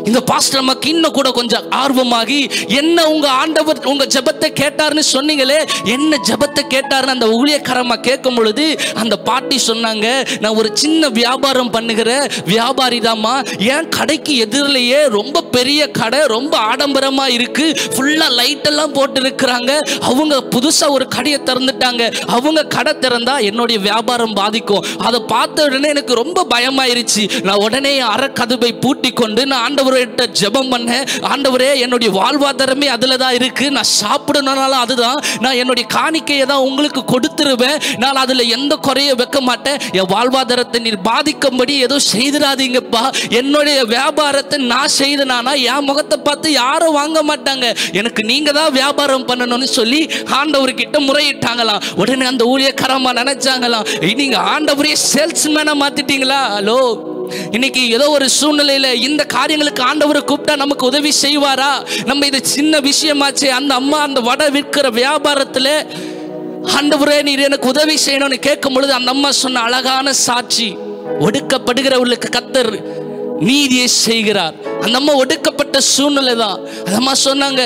இந்த பாஸ்டர் அம்மாக்கு இன்னும் கூட கொஞ்சம் ஆர்வமாகி, என்ன உங்க ஆண்டவர் உங்க ஜெபத்தை கேட்டார்னு சொன்னீங்களே, என்ன ஜெபத்தை கேட்டாருன்னு அந்த ஊழியக்காரம்மா கேட்கும் பொழுது அந்த பாட்டி சொன்னாங்க, நான் ஒரு சின்ன வியாபாரம் பண்ணுகிற வியாபாரி தாம்மா. என் கடைக்கு எதிரிலேயே ரொம்ப பெரிய கடை, ரொம்ப ஆடம்பரமா இருக்கு, ஃபுல்லா லைட் எல்லாம் போட்டு இருக்கிறாங்க. அவங்க புதுசா ஒரு கடையை திறந்துட்டாங்க. அவங்க கடை திறந்தா என்னுடைய வியாபாரம் பாதிக்கும். அதை பார்த்த உடனே எனக்கு ரொம்ப பயமாயிருச்சு. நான் உடனே அறக்கதவை பூட்டி கொண்டு நான் ஆண்டவர் ஜெபம் பண்ண, ஆண்டவரே, என்னுடைய வாழ்வாதாரமே அதுல தான் இருக்கு, நான் சாப்பிடணும்னாலும் அதுதான், நான் என்னுடைய காணிக்கையை தான் உங்களுக்கு கொடுத்துருவேன், நான் அதுல எந்த குறைய வைக்க மாட்டேன், என் வாழ்வாதாரத்தை நீர் பாதிக்கும்படி ஏதோ செய்திடாதீங்கப்பா, என்னுடைய வியாபாரத்தை நான் செய்தனானா என் முகத்தை பார்த்து யாரும் வாங்க மாட்டாங்க, எனக்கு நீங்க தான் வியாபாரம் பண்ணணும்னு சொல்லி ஆண்டவர்கிட்ட முறையிட்டாங்களாம். உடனே அந்த ஊழியக்காரமா நினைச்சாங்களாம், நீங்க ஆண்டவரே சேல்ஸ்மேனா மாத்திட்டீங்களா? ஹலோ, இன்னைக்கு ஏதோ ஒரு சூழ்நிலையில இந்த காரியங்களுக்கு ஆண்டவரை கூப்பிட்டா நமக்கு உதவி செய்வாரா? நம்ம இது சின்ன விஷயமாச்சு. அந்த அம்மா அந்த வடை விற்கிற வியாபாரத்துல ஆண்டவரே நீர் எனக்கு உதவி செய்யணும்னு கேட்கும் பொழுது அந்த அம்மா சொன்ன அழகான சாட்சி, ஒடுக்கப்படுகிறவர்களுக்கு கர்த்தர் நீதியை செய்கிறார். அந்த அம்மா ஒடுக்கப்பட்ட சூழ்நிலை தான். அந்த அம்மா சொன்னாங்க,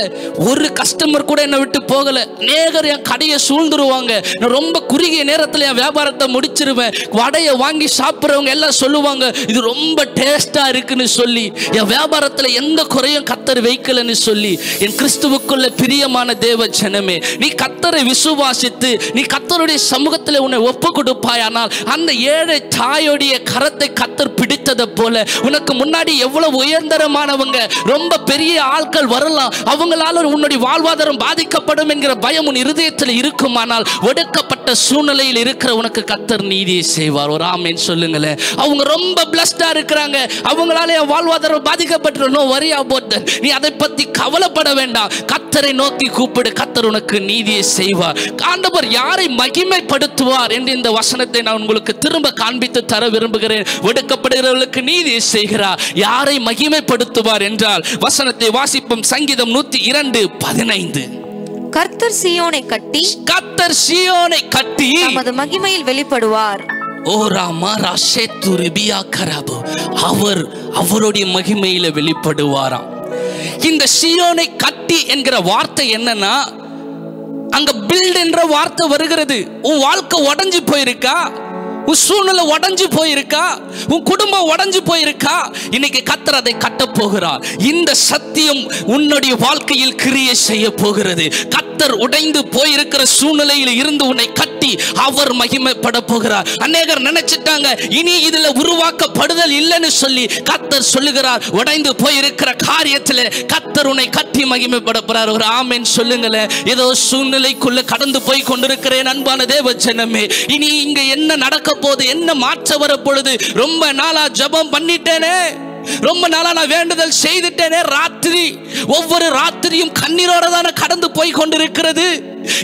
ஒரு கஸ்டமர் கூட என்னை விட்டு போகல, அநேகர் என் கடையை சூழ்ந்துருவாங்க, நான் ரொம்ப குறுகிய நேரத்தில் என் வியாபாரத்தை முடிச்சிருவேன், வடையை வாங்கி சாப்பிட்றவங்க எல்லாம் சொல்லுவாங்க இது ரொம்ப டேஸ்டா இருக்குன்னு சொல்லி, என் வியாபாரத்தில் எந்த குறையும் கர்த்தர் வைக்கலன்னு சொல்லி. என் கிறிஸ்துவுக்குள்ள பிரியமான தேவ ஜனமே, நீ கர்த்தரை விசுவாசித்து நீ கர்த்தருடைய சமூகத்தில் உன்னை ஒப்பு கொடுப்பாயானால் அந்த ஏழை தாயோடைய கரத்தை கர்த்தர் பிடித்ததை போல உனக்கு முன்னாடி எவ்வளவு உயர்ந்தரமானவங்க, ரொம்ப பெரிய ஆட்கள் வரலாம், அவங்களால உன்னுடைய வாழ்வாதாரம் பாதிக்கப்படும் என்கிற பயம் உன் இருதயத்தில் இருக்குமானால் ஒடுக்கப்பட்ட சூழ்நிலையில் இருக்கிற உனக்கு கர்த்தர் நீதியை செய்வார். ஒரு ஆமென் சொல்லுங்களேன். அவங்க ரொம்ப பிளஸ்டா இருக்கிறாங்க, அவங்களால என் வாழ்வாதாரம் பாதிக்கப்பட்டு, நோ வரி அபௌட் தட், நீ அதை பத்தி கவலைப்பட வேண்டாம். கர்த்தரை நோக்கி கூப்பிடு, கர்த்தர் உனக்கு நீதியை செய்வார். ஆண்டவர் யாரை மகிமைப்படுத்துவார் என்று இந்த வசனத்தை நான் உங்களுக்கு திரும்ப காண்பித்து தர விரும்புகிறேன். ஒடுக்கப்படுகிறவர்களுக்கு நீதியை செய்கிறார். யாரை மகிமைப்படுத்துவார் என்றால் வசனத்தை வாசிப்போம். சங்கீதம் 102:15. கர்த்தர் சீயோனை கட்டி, கர்த்தர் சீயோனை கட்டி தமது மகிமையில் வெளிப்படுவார். ஓ ராமா ராஷேத்து ரிபியா கராபு, அவர் அவருடைய மகிமையில வெளிப்படுவாராம். இந்த சீயோனை கட்டி என்கிற வார்த்தை என்னன்னா, அங்க பில்ட் என்ற வார்த்தை வருகிறது. உன் வாழ்க்கை உடைஞ்சு போயிருக்கா, உன் சூழ்நிலை உடைஞ்சு போயிருக்கா, உன் குடும்பம் உடைஞ்சு போயிருக்கா, இன்னைக்கு கர்த்தர் அதை கட்ட போகிறார். இந்த சத்தியம் உன்னுடைய வாழ்க்கையில் கிரியை செய்ய போகிறது. கர்த்தர் உடைந்து போயிருக்கிற சூழ்நிலையில் இருந்து உன்னை கட்டி அவர் மகிமைப்பட போகிறார். அநேகர் நினைச்சிட்டாங்க இனி இதுல உருவாக்கப்படுதல் இல்லைன்னு சொல்லி, கர்த்தர் சொல்லுகிறார் உடைந்து போயிருக்கிற காரியத்தில் கர்த்தர் உன்னை கட்டி மகிமைப்பட போறார். ஒரு ஆமென் சொல்லுங்களேன். ஏதோ சூழ்நிலைக்குள்ள கடந்து போய் கொண்டிருக்கிறேன் அன்பான தேவ ஜனமே, இனி இங்க என்ன நடக்க போது, என்ன மாற்ற வர பொழுது, ரொம்ப நாளா ஜெபம் பண்ணிட்டேனே, ரொம்ப நாளா நான் வேண்டுதல் செய்துட்டேனே, ராத்திரி ஒவ்வொரு ராத்திரியும் கண்ணீரோட தானே கடந்து போய் கொண்டிருக்கிறது.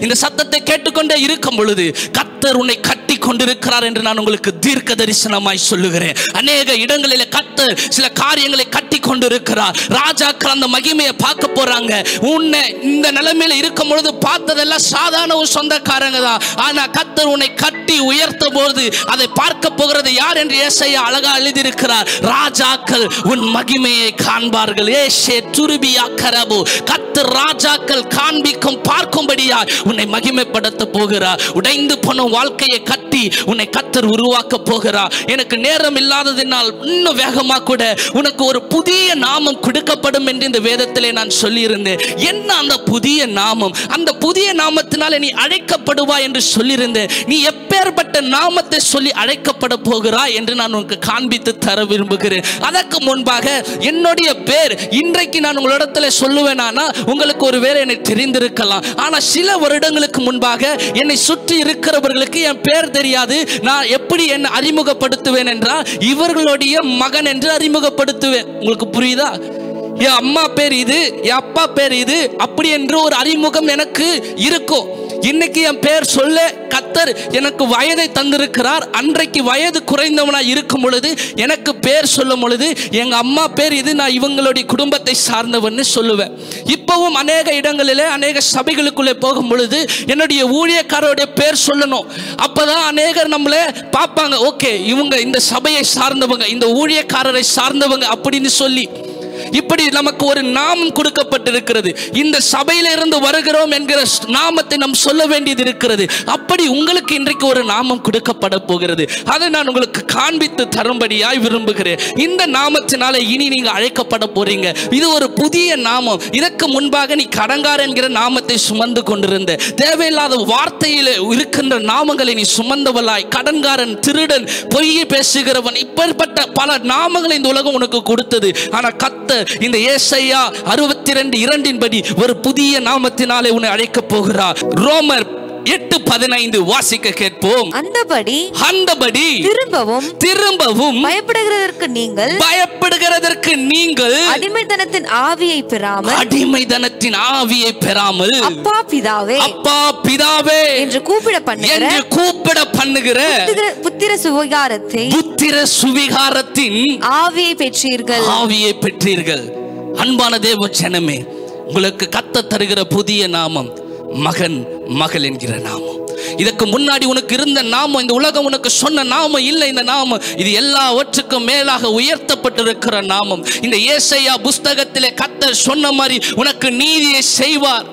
இந்த சத்தத்தை கேட்டுக்கொண்டே இருக்கும் பொழுது கர்த்தர் உன்னை கட்டி கொண்டிருக்கிறார் என்று நான் உங்களுக்கு தீர்க்க தரிசனமாய் சொல்லுகிறேன். அநேக இடங்களில் கர்த்தர் சில காரியங்களை கட்டி கொண்டிருக்கிறார். ராஜாக்கள் அந்த மகிமையை பார்க்க போறாங்க. உன்னை இந்த நிலைமையில இருக்கும் பொழுது பார்த்ததெல்லாம் சாதாரண ஒரு சொந்தக்காரங்க தான். ஆனா கர்த்தர் உன்னை கட்டி உயர்த்த போது அதை பார்க்க போகிறது யார் என்று ஏசாயா அழகா எழுதியிருக்கிறார். ராஜாக்கள் உன் மகிமையை காண்பார்கள். ஏசே துருபியா கரபு. கர்த்தர் ராஜாக்கள் காண்பிக்கும் பார்க்கும்படியா உன்னை மகிமைப்படுத்த போகிறார். உடைந்து போன வாழ்க்கையை கட்டி உன்னை கர்த்தர் உருவாக்க போகிறார். எனக்கு நேரம் இல்லாததினால் இன்னும் வேகமா கூட உனக்கு ஒரு புதிய நாமம் கொடுக்கப்படும் என்று இந்த வேதத்திலே நான் சொல்லியிருந்தேன். என்ன அந்த புதிய நாமம்? அந்த புதிய நாமத்தினாலே நீ அழைக்கப்படுவாய் என்று சொல்லியிருந்தேன். நீ எப்பேற்பட்ட நாமத்தை சொல்லி அழைக்கப்பட போகிறாய் என்று நான் உனக்கு காண்பித்து தர விரும்புகிறேன். அதற்கு முன்பாக என்னுடைய பேர் இன்றைக்கு நான் உங்களிடத்துல சொல்லுவேனா, உங்களுக்கு ஒரு வேளை என்னை தெரிந்திருக்கலாம். ஆனா சில வருடங்களுக்கு முன்பாக என்னை சுற்றி இருக்கிறவர்களுக்கு என் பேர் தெரியாது. நான் எப்படி என்னை அறிமுகப்படுத்துவேன் என்றால் இவர்களுடைய மகன் என்று அறிமுகப்படுத்துவேன். உங்களுக்கு புரியுதா? என் அம்மா பேர் இது, என் அப்பா பேர் இது, அப்படி என்று ஒரு அறிமுகம் எனக்கு இருக்கும். இன்னைக்கு என் பேர் சொல்ல கர்த்தர் எனக்கு வயதை தந்திருக்கிறார். அன்றைக்கு வயது குறைந்தவனா இருக்கும் பொழுது எனக்கு பேர் சொல்லும் பொழுது எங்க அம்மா பேர் இது, நான் இவங்களுடைய குடும்பத்தை சார்ந்தவன் சொல்லுவேன். இப்பவும் அநேக இடங்களிலே அநேக சபைகளுக்குள்ளே போகும் பொழுது என்னுடைய ஊழியக்காரருடைய பேர் சொல்லணும். அப்பதான் அநேகர் நம்மளே பார்ப்பாங்க. ஓகே, இவங்க இந்த சபையை சார்ந்தவங்க, இந்த ஊழியக்காரரை சார்ந்தவங்க அப்படின்னு சொல்லி இப்படி நமக்கு ஒரு நாமம் கொடுக்கப்பட்டிருக்கிறது. இந்த சபையில இருந்து வருகிறோம் என்கிற நாமத்தை நாம் சொல்ல வேண்டியது இருக்கிறது. அப்படி உங்களுக்கு இன்றைக்கு ஒரு நாமம் கொடுக்கப்பட போகிறது. அதை நான் உங்களுக்கு காண்பித்து தரும்படியாய் விரும்புகிறேன். இந்த நாமத்தினால இனி நீங்க அழைக்கப்பட போறீங்க. இது ஒரு புதிய நாமம். இதற்கு முன்பாக நீ கடங்காரன் என்கிற நாமத்தை சுமந்து கொண்டிருந்த, தேவையில்லாத வார்த்தையில் இருக்கின்ற நாமங்களை நீ சுமந்தவளாய், கடன்காரன், திருடன், பொய் பேசுகிறவன், இப்பேற்பட்ட பல நாமங்களை இந்த உலகம் உனக்கு கொடுத்தது. ஆனா கர்த்தர் இந்த ஏசாயா 62:2 படி ஒரு புதிய நாமத்தினாலே உன்னை அழைக்க போகிறார். ரோமர் 8:15 வாசிக்க கேட்போம். அந்தபடி திரும்பவும் பயப்படுகிறதற்கு நீங்கள் அடிமைத்தனத்தின் ஆவியை பெறாமல் அப்பா பிதாவே என்று கூப்பிட பண்ணுகிற புத்திர சுவிகாரத்தின் ஆவியை பெற்றீர்கள். அன்பான தேவ ஜனமே, உங்களுக்கு கர்த்தர் தருகிற புதிய நாமம் மகன், மகள் என்கிற நாமம். இதற்கு முன்னாடி உனக்கு இருந்த நாமம், இந்த உலகம் உனக்கு சொன்ன நாமம் இல்லை. இந்த நாமம் இது எல்லாவற்றுக்கும் மேலாக உயர்த்தப்பட்டிருக்கிற நாமம். இந்த ஏசாயா புஸ்தகத்திலே கர்த்தர் சொன்ன மாதிரி உனக்கு நீதியை செய்வார்,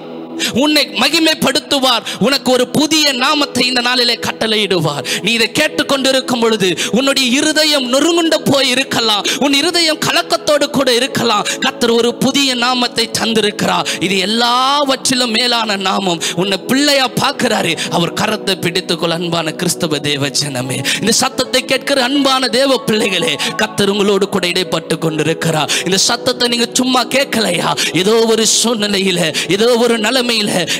உன்னை மகிமைப்படுத்துவார், உனக்கு ஒரு புதிய நாமத்தை இந்த நாளிலே கட்டளையிடுவார். நீ இதை கேட்டுக்கொண்டிருக்கும் பொழுது உன்னுடைய இருதயம் நொறுங்குண்டு போய் இருக்கலாம், உன் இருதயம் கலக்கத்தோடு கூட இருக்கலாம். கர்த்தர் ஒரு புதிய நாமத்தை தந்திருக்கிறார். இது எல்லாவற்றிலும் மேலான நாமம். உன்னை பிள்ளையா பார்க்கிறாரு. அவர் கரத்தை பிடித்துக்கொள். அன்பான கிறிஸ்தவ தேவ ஜனமே, இந்த சத்தத்தை கேட்கிற அன்பான தேவ பிள்ளைகளே, கர்த்தர் உங்களோடு கூட இடைப்பட்டு கொண்டிருக்கிறார். இந்த சத்தத்தை நீங்க சும்மா கேட்கலையா? ஏதோ ஒரு சூழ்நிலையில, ஏதோ ஒரு நிலைமையில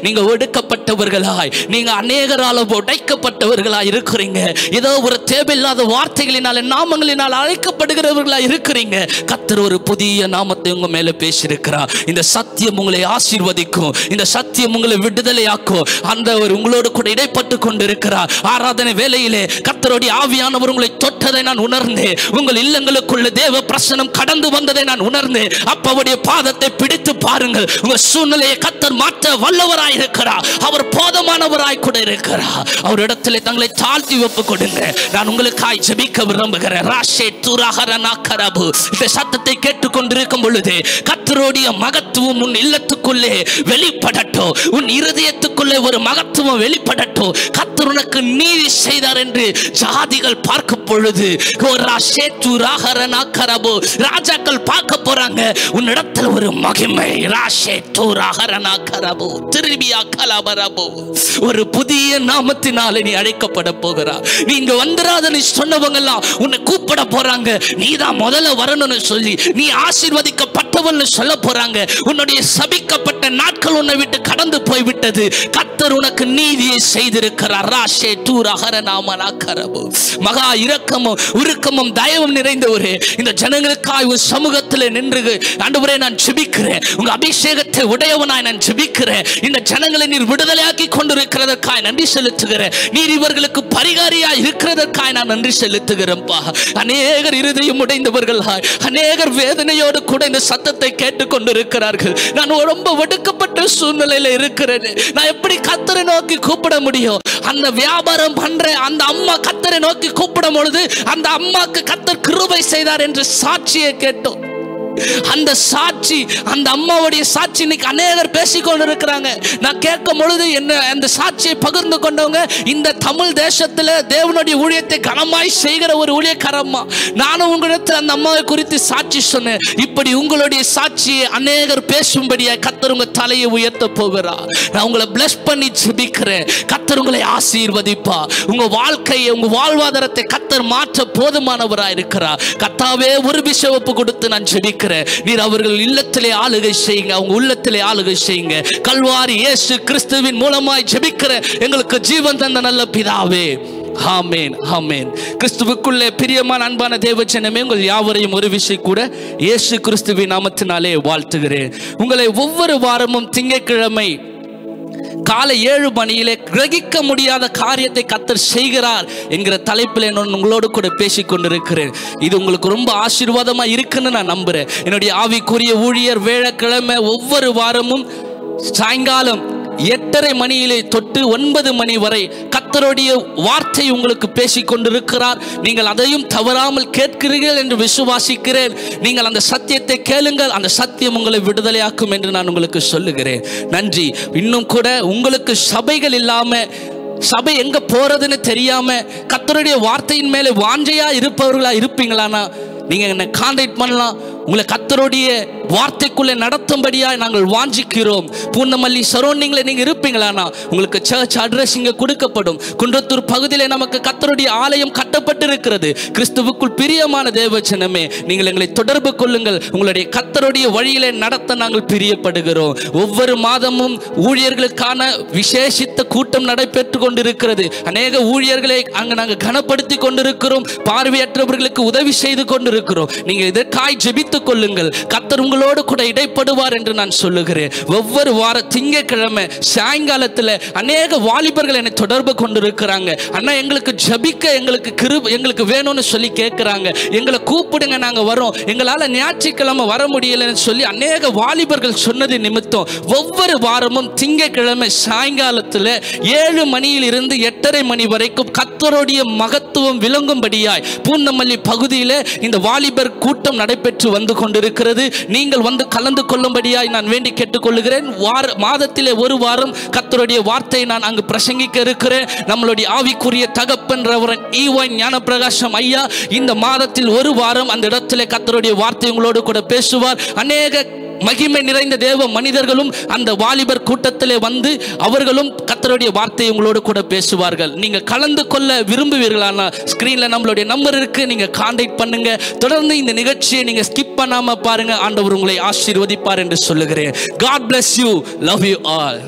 நீங்க ஒடுக்கப்பட்டவர்களாய், நீங்க அநேகரால் உடைக்கப்பட்டவர்களாய் இருக்கிறீங்க. ஏதோ ஒரு தேவையில்லாத வார்த்தைகளினால், நாமங்களினால் அழைக்கப்படுகிறவர்களாய் இருக்கிறீங்க. கர்த்தர் ஒரு புதிய நாமத்தை உங்க மேல பேசியிருக்கிறார். இந்த சத்தியம் உங்களை ஆசீர்வதிக்கும். இந்த சத்தியம் உங்களை விடுதலையாக்கும். அந்த ஒரு உங்களோடு கூட இடைப்பட்டு கொண்டிருக்கிறார். ஆராதனை வேளையிலே கர்த்தருடைய ஆவியானவர் உங்களை தொட்டதை நான் உணர்ந்தேன். உங்கள் இல்லங்களுக்குள்ள தேவ பிரசனம் கடந்து வந்ததை நான் உணர்ந்தேன். அப்பவுடைய பாதத்தை பிடித்து பாருங்கள். உங்க சூழ்நிலையை கர்த்தர் மாற்ற வல்லவராய் இருக்கிறார். அவர் போதுமானவராய் கூட இருக்கிறார். அவர் இடத்திலே தங்களை தாழ்த்தி ஒப்பு கொடுங்க. நான் உங்களுக்காய் ஜெபிக்க விரும்புகிறேன். ராஷே துராஹரனா கரபு. இந்த சத்தத்தை கேட்டுக்கொண்டிருக்கும் பொழுது கர்த்தருடைய மகத்துவம் உன் இல்லத்துக்குள்ளே வெளிப்படட்டும். உன் இருதயத்துக்குள்ளே ஒரு மகத்துவம் வெளிப்படட்டும். கர்த்தர் உனக்கு நீதி செய்தார் என்று ஜாதிகள் பார்க்கும் பொழுது, ராஷே துராஹரனா கரபு, ராஜாக்கள் பார்க்க போறாங்க. உன் இடத்துல ஒரு மகிமை. ராஷே துராஹரனா கரபு, திருபியா கலபரபு. ஒரு புதிய நாமத்தினாலே நீ அழைக்கப்பட போகிறார். நீ இங்க வந்துராத நீ சொன்னவங்க எல்லாம் உன்னை கூப்பிட போறாங்க. நீதான் முதல்ல வரணும்னு சொல்லி, நீ ஆசீர்வதிக்கப்பட்டவன்னு சொல்ல போறாங்க. உன்னுடைய சபிக்கப்பட்ட செய்யப்பட்ட நாட்கள் உன்னை விட்டு கடந்து போய்விட்டது. கர்த்தர் உனக்கு நீதியை செய்திருக்கிறார். ராஷே டூரஹர நாமலாக்கரபு. மகா இரக்கமும் உருக்கமும் தயவும் நிறைந்தவரே, இந்த ஜனங்களுக்காய் ஒரு சமூகத்தில் நின்று ஆண்டவரே நான் ஜெபிக்கிறேன். உங்க அபிஷேகத்தை உடையவனாய் நான் ஜெபிக்கிறேன். இந்த ஜனங்களை நீர் விடுதலையாக்கி கொண்டிருக்கிறதற்காய் நன்றி செலுத்துகிறேன். நீர் இவர்களுக்கு பரிகாரியாய் இருக்கிறதற்காய் நான் நன்றி செலுத்துகிறேன்ப்பா. அநேகர் இருதயம் உடைந்தவர்களாய், அநேகர் வேதனையோடு கூட இந்த சத்தத்தை கேட்டுக் கொண்டிருக்கிறார்கள். நான் ரொம்ப ஒடுக்கப்பட்ட சூழ்நிலையில இருக்கிறேன். நான் எப்படி கர்த்தரை நோக்கி கூப்பிட முடியும்? அந்த வியாபாரம் பண்ற அந்த அம்மா கர்த்தரை நோக்கி கூப்பிடும் பொழுது அந்த அம்மாக்கு கர்த்தர் கிருபை செய்தார் என்று சாட்சியை கேட்டோம். அந்த சாட்சி, அந்த அம்மாவுடைய சாட்சி இன்னைக்கு அநேகர் பேசிக்கொண்டு இருக்கிறாங்க. நான் கேட்கும் பொழுது என்ன அந்த சாட்சியை பகிர்ந்து கொண்டவங்க இந்த தமிழ் தேசத்துல தேவனுடைய ஊழியத்தை கனமாய் செய்கிற ஒரு ஊழியக்காரம்மா. நானும் உங்களிடத்தில் அந்த அம்மாவை குறித்து சாட்சி சொன்னேன். இப்படி உங்களுடைய சாட்சியை அநேகர் பேசும்படியா கர்த்தர் உங்க தலையை உயர்த்த போகிறார். நான் உங்களை பிளஸ் பண்ணி ஜெபிக்கிறேன். கர்த்தர் உங்களை ஆசீர்வதிப்பா. உங்க வாழ்க்கையை, உங்க வாழ்வாதாரத்தை கர்த்தர் மாற்ற போதுமானவராய் இருக்கிறார். கர்த்தாவே, ஒரு பிஷப்பு கொடுத்து நான் ஜெபிக்கிறேன். நீர் அவர்கள் இல்லத்திலே ஆளுகை செய்யுங்க, அவங்க உள்ளத்திலே ஆளுகை செய்யுங்க. கல்வாரி இயேசு கிறிஸ்துவின் மூலமாய் ஜெபிக்கிற எங்களுக்கு ஜீவன் தந்த நல்ல பிதாவே, ஆமென், ஆமென். கிறிஸ்துவுக்குள்ளே பிரியமான அன்பான தேவஜனமே, உங்கள் யாவரையும் ஒரு விஷயம் கூட இயேசு கிறிஸ்துவின் நாமத்தினாலே வாழ்த்துகிறேன். உங்களை ஒவ்வொரு வாரமும் திங்கட்கிழமை காலை 7 மணியிலே கிரகிக்க முடியாத காரியத்தை கர்த்தர் செய்கிறார் என்கிற தலைப்பில் நான் உங்களோடு கூட பேசிக் கொண்டிருக்கிறேன். இது உங்களுக்கு ரொம்ப ஆசீர்வாதமா இருக்குன்னு நான் நம்புறேன். என்னுடைய ஆவிக்குரிய ஊழியர் வேளைக்கிழமை ஒவ்வொரு வாரமும் சாயங்காலம் 8:30 மணியிலே தொட்டு 9 மணி வரை கர்த்தருடைய வார்த்தை உங்களுக்கு பேசிக் கொண்டிருக்கிறார். நீங்கள் அதையும் தவறாமல் கேட்கிறீர்கள் என்று விசுவாசிக்கிறேன். நீங்கள் அந்த சத்தியத்தை கேளுங்கள், அந்த சத்தியம் உங்களை விடுதலையாக்கும் என்று நான் உங்களுக்கு சொல்லுகிறேன். நன்றி. இன்னும் கூட உங்களுக்கு சபைகள் இல்லாம, சபை எங்க போறதுன்னு தெரியாம கர்த்தருடைய வார்த்தையின் மேலே வாஞ்சையா இருப்பவர்களா இருப்பீங்களானா நீங்க என்ன கான்டாக்ட் பண்ணலாம். உங்களை கர்த்தருடைய வார்த்தைக்குள்ளே நடத்தும்படியா நாங்கள் வாஞ்சிக்கிறோம். பூந்தமல்லி சரௌண்டிங்ல நீங்க இருப்பீங்களானா உங்களுக்கு சர்ச் அட்ரஸ் இங்க கொடுக்கப்படும். குன்றத்தூர் பகுதியிலே நமக்கு கர்த்தருடைய ஆலயம் கட்டப்பட்டிருக்கிறது. கிறிஸ்துவுக்குள் பிரியமான தேவஜனமே, நீங்கள் எங்களை தொடர்பு கொள்ளுங்கள். உங்களுடைய கர்த்தருடைய வழியிலே நடத்த நாங்கள் பிரியப்படுகிறோம். ஒவ்வொரு மாதமும் ஊழியர்களுக்கான விசேஷித்த கூட்டம் நடைபெற்று கொண்டிருக்கிறது. அநேக ஊழியர்களை அங்கு நாங்கள் கனப்படுத்தி கொண்டிருக்கிறோம். பார்வையற்றவர்களுக்கு உதவி செய்து கொண்டிருக்கிறோம். நீங்க இதற்காய் ஜெபித்துக் கொள்ளுங்கள். கர்த்தர் உங்களோடு கூட இடைப்படுவார் என்று நான் சொல்லுகிறேன். ஒவ்வொரு வார திங்கட்கிழமை சாயங்காலத்தில் அநேக வாலிபர்கள் என்னை தொடர்பு கொண்டிருக்கிறாங்க. அண்ணா, எங்களுக்கு ஜெபிக்க எங்களுக்கு வேணும்னு சொல்லி கேட்கிறாங்க. எங்களை கூப்பிடுங்க, நாங்க வரோம். எங்களால் ஞாயிற்றுக்கிழமை வர முடியலன்னு சொல்லி அநேக வாலிபர்கள் சொன்னது நிமித்தம் ஒவ்வொரு வாரமும் திங்கட்கிழமை சாயங்காலத்தில் 7 மணியில் இருந்து 8:30 மணி வரைக்கும் கர்த்தருடைய மகத்துவம் விளங்கும்படியாய் பூந்தமல்லி பகுதியில் இந்த வாலிபர் கூட்டம் நடைபெற்று வந்து கொண்டிருக்கிறது. நீங்கள் வந்து கலந்து கொள்ளும்படியாய் நான் வேண்டி கேட்டுக்கொள்கிறேன். மாதத்திலே ஒரு வாரம் கர்த்தருடைய வார்த்தையை நான் அங்கு பிரசங்கிக்க இருக்கிறேன். நம்மளுடைய ஆவிக்குரிய தகப்பன் ரெவரண்ட் ஈவான் ஞானப்பிரகாசம் ஐயா இந்த மாதத்தில் ஒரு வாரம் அந்த இடத்திலே கர்த்தருடைய வார்த்தை உங்களோடு கூட பேசுவார். அநேக மகிமை நிறைந்த தேவ மனிதர்களும் அந்த வாலிபர் கூட்டத்திலே வந்து அவர்களும் கர்த்தருடைய வார்த்தையை உங்களோடு கூட பேசுவார்கள். நீங்க கலந்து கொள்ள விரும்புவீர்களானா ஸ்கிரீன்ல நம்மளுடைய நம்பர் இருக்கு, நீங்க கான்டாக்ட் பண்ணுங்க. தொடர்ந்து இந்த நிகழ்ச்சியை நீங்க ஸ்கிப் பண்ணாம பாருங்க. ஆண்டவர் உங்களை ஆசீர்வதிப்பார் என்று சொல்லுகிறேன். God bless you. Love you all.